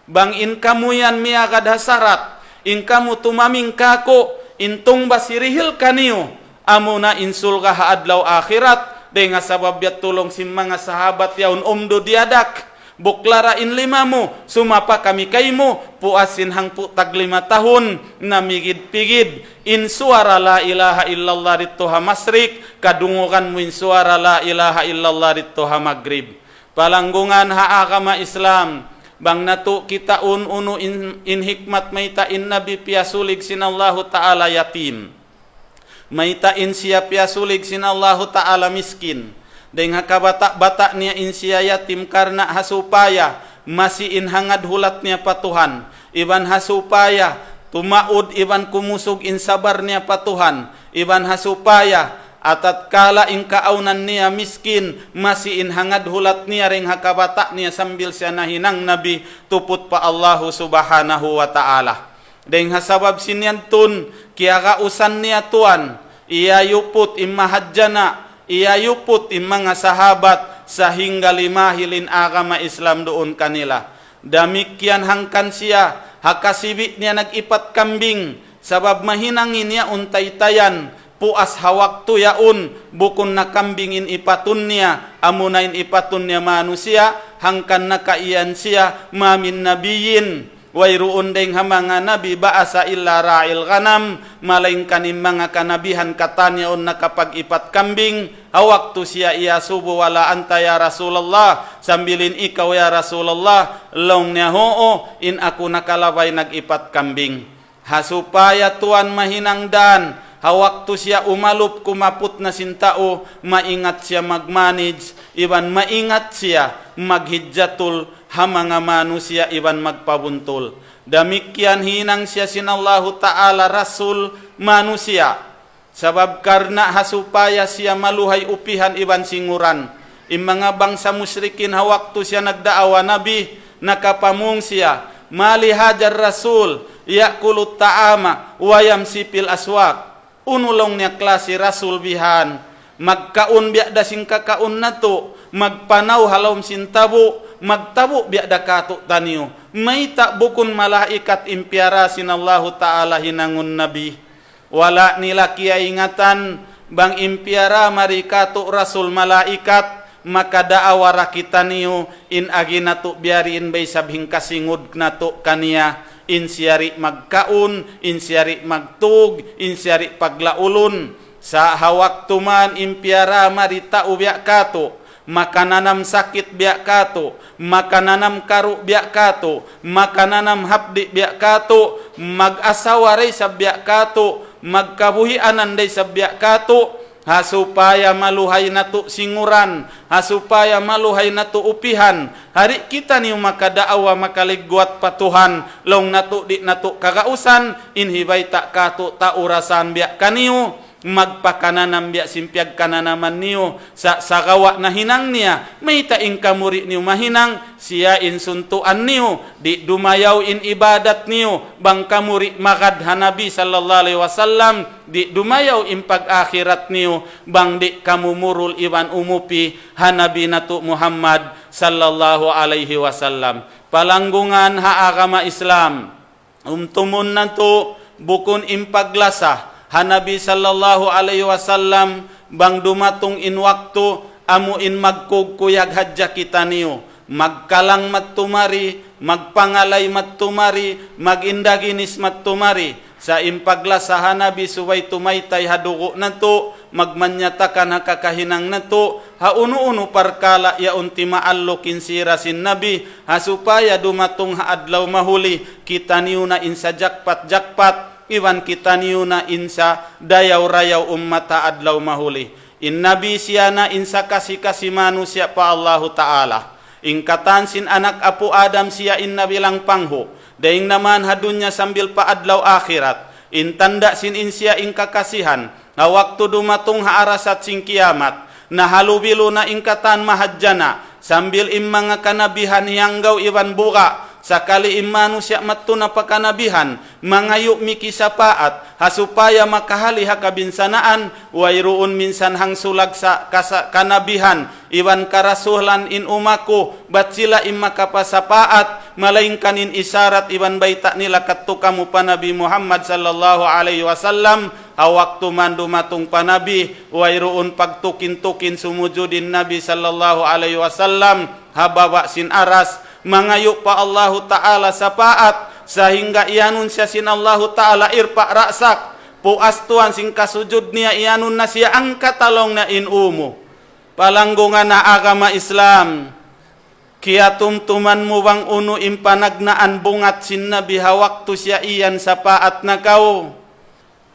Bangin kamu yan miyagad hasarat, in kamu tumaming kako, intong basirihil kaniyo, amo na insul ka haadlaw akhirat, de nga sabab yat tulong si mga sahabat yaun umdo diadak, buklara in 5 mo, sumapa kami kay mo, puasin hang pu tag 5 tahun, namigid-pigid, in suara la ilaha illallah dito ha masrik, kadungukan mo in suara la ilaha illallah dito ha magrib. Palanggungan ha agama Islam, bang nato kita uno in hikmat mayta in Nabi piasulig sinallahu ta'ala yatim. Mayta in siya piasulig sinallahu ta'ala miskin. Deng hakabata-bata niya in siya yatim karna hasupaya masiin hangad hulat niya patuhan. Iban hasupaya tumaud iban kumusog in sabar niya patuhan. Iban hasupaya atat kala ing kaaunan niya miskin, masiin hangad hulat niya ring hakabata niya sambil siya nahinang Nabi, tuput pa Allahu subhanahu wa ta'ala. Deng hasabab sinyantun, kaya kausan niya tuan, iyayuput imahadjana, iyayuput im mga sahabat, sahingga limahilin agama Islam doon kanila. Damikyan hangkan siya, hakasibi niya nag-ipat kambing, sabab mahinangin niya untay-tayan, puas hawak tu yaun, bukun na kambingin ipatun niya, amunain ipatun niya manusia, hangkan na kaiyan siya, mamin nabiyin, wayruun deng hamanga nabi baasa illa ra'il ghanam, malaing kanim mga kanabihan katanyaon na kapag ipat kambing, hawak tu siya iya subo wala anta ya Rasulullah, sambilin ikaw ya Rasulullah, long niya hoo, in ako nakalabay nag-ipat kambing. Hasupaya tuan mahinangdan, hawak to siya umalup kumaput na sintao, maingat siya magmanage, iban maingat siya maghidjatul, hamanga manusia iban magpabuntol. Damikyan hinang siya sinallahu ta'ala rasul manusia, sabab karna hasupaya siya maluhay upihan iban singuran. Mga bangsa musyrikin hawak to siya nagdaawa nabi, nakapamung siya, mali hajar rasul, yakulut ta'ama, wayam sipil aswak. Unulong niya klase rasul bihan, magkaun biada sing kakaun nato, magpanaw halom sintabo, magtabo biada kato taniyo. May bukun malaikat impiara sinallahu ta'ala hinangun nabi. Wala nila kia ingatan, bang impiara marikato rasul malaikat, maka daawara kita niyo in agi nato biariin bay sabhing kasingud nato kaniya in siyari magkaun, in siyari magtug, in siyari paglaulun sa hawak tuman impiara marita ubyak kato, maka nanam sakit biak kato, maka nanam karu biak kato, maka nanam hapdi biak kato, mag-asawaray sa biak kato, magkabuhianan day sa biak kato, supaya maluhay nato singuran, supaya maluhay nato upihan. Hari kita niyo makadaawa makaligwat patuhan, long nato di nato kagausan, inhibay ta kato ta urasan biak kaniyo, magpakananam biak simpiag kananaman niyo sa sagawa na hinang niya, may taing kamuri niyo mahinang, siya insuntuan niyo, di dumayaw in ibadat niyo, bang kamuri magad hanabi sallallahu alaihi wasallam, di dumayaw in pag-akhirat niyo, bang di kamumurul iwan umupi hanabi nato Muhammad sallallahu alaihi wasallam. Palanggungan haagama Islam, tumun nato bukun impaglasah hanabi sallallahu alaihi wasallam, bang dumatong in waktu amu in magkugkuyag hadja kita niyo, magkalang mattumari, magpangalay mattumari, magindaginis mattumari, sa impaglasa hanabi suway tumaytay hadugo nato, magmanyatakan hakakahinang nato, hauno-uno parkala yaun timaallo kinsira sin nabi, supaya dumatong haadlaw mahuli, kita niyo na insa jakpat-jakpat, iwan kita niyo na insa dayaw-rayaw ummata adlaw mahuli. In nabi siya na insa kasi manusia pa Allahu Ta'ala. Ingkatan sin anak apu Adam siya in nabi lang pangho. Daing naman hadunya sambil pa adlaw akhirat. In tanda sin insya in kakasihan. Na waktu dumatong haarasat sing kiamat. Na halubilo na ingkatan mahadjana. Sambil im mga kanabihan hiyanggaw iwan buka. Sakali imanu siya matuna pakanabihan, mangayu mikisapaat, hasupaya makahali hakabinsanaan, wayruun minsan hang sulag sa kanabihan, iwan karasuhlan in umaku, bat sila imakapasapaat, malaingkanin isarat iwan baita nila katukamu panabi Muhammad sallallahu alaihi wasallam, awak tuman dumatong panabi, wayruun pagtukin-tukin sumujudin Nabi sallallahu alaihi wasallam, habawa sin aras, mangayu pa Allahu Ta'ala sa paat, sehingga ianun siya sin Allahu Ta'ala irpa raksak, puastuan sing kasujud niya ianun na siya ang katalong na inumo. Palanggungan na agama Islam, kaya tumtuman mo bang uno impanagnaan bungat sin nabi hawak tu siya iyan sa paat na kao.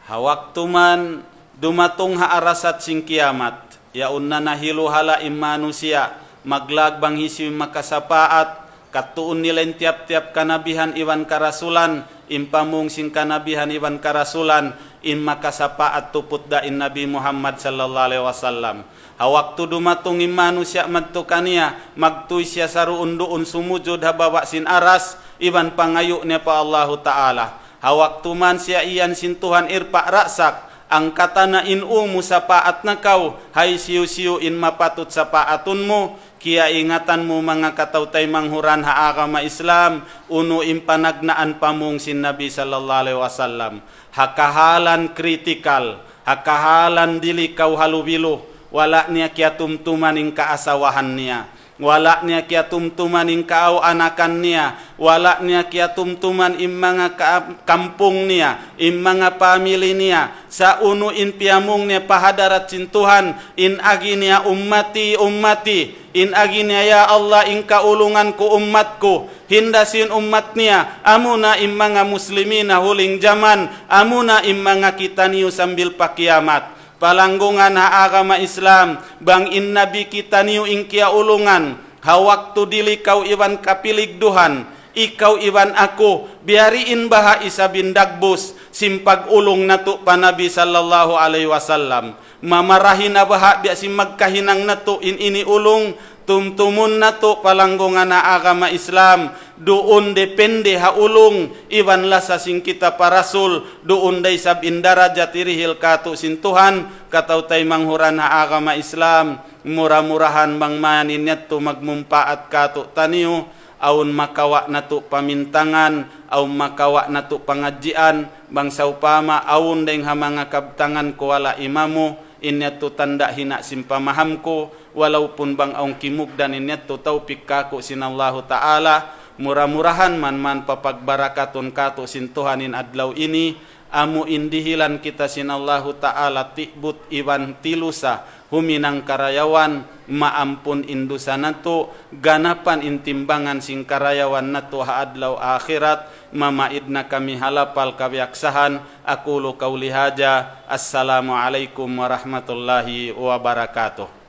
Hawak tuman dumatong haarasat sing kiamat, yaun na nahiluhala imanu siya, maglagbang hisi makasapaat, katuun nila tiap-tiap kanabihan iwan karasulan, impamung sing kanabihan iwan karasulan, in makasapaat tuput dain Nabi Muhammad sallallahu alaihi wasallam. Hawaktu dumatong imanu siya madtukaniya, magtuy siya saruun doon sumujud habawa sin aras, iwan pangayu niya pa Allahu Ta'ala. Hawaktu man siya iyan sintuhan irpa raksak, ang katana in umu sa paat na kau, hay siyo-siyo in mapatut sa paatun mo, kaya ingatan mo mga katautay manghuran haagama Islam, uno impanagnaan pamung sin Nabi sallallahu alaihi wasallam. Hakahalan kritikal, hakahalan dili kau halubilo, wala niya kya tumtumaning kaasawahan niya. Wala niya kya tumtuman ing kaaw anakan niya, wala niya kya tumtuman im mga kampung niya, im mga pamili niya, sa uno in piamong niya pahadarat sintuhan, in agi niya ummati, in agi niya ya Allah in kaulungan ko ummat ko, hindasin ummat niya, amuna im mga muslimin na huling zaman, amuna im mga kita niyo sambil pakiamat. Palanggungan haagama Islam, bang in nabi kita niyo ing kia ulungan, hawak tu dili kau iwan kapiligduhan, ikaw iwan ako, biariin baha isa bindagbus, simpag ulung nato panabi sallallahu alaihi wasallam, mamarahin na baha biasim magkahinang nato in ini ulung, tumtumun nato palanggungan na agama Islam, doon depende haulong, iwan lasa sing kita parasul, doon day sab indara jatirihil katu sintuhan, katautay manghuran na agama Islam, murah-murahan bang manin yato magmumpaat katu taniyo, aun makawa nato pamintangan, aun makawa nato pangadjian, bang saupama aun deng hamanga kabtangan ko wala imamu, inyat tu tanda hina simpamahamku walaupun bang aung kimuk dan inyat tu taupik kaku sinallahu ta'ala murah-murahan man papagbarakatun katu sin Tuhanin adlaw ini amu indihilan kita sinallahu ta'ala tikbut iwan tilusa huminang karayawan maampun indusanatu ganapan intimbangan sing karayawan natu haadlaw akhirat mamaidna kami halapal kawiaksahan aqulu qauli haja assalamualaikum warahmatullahi wabarakatuh.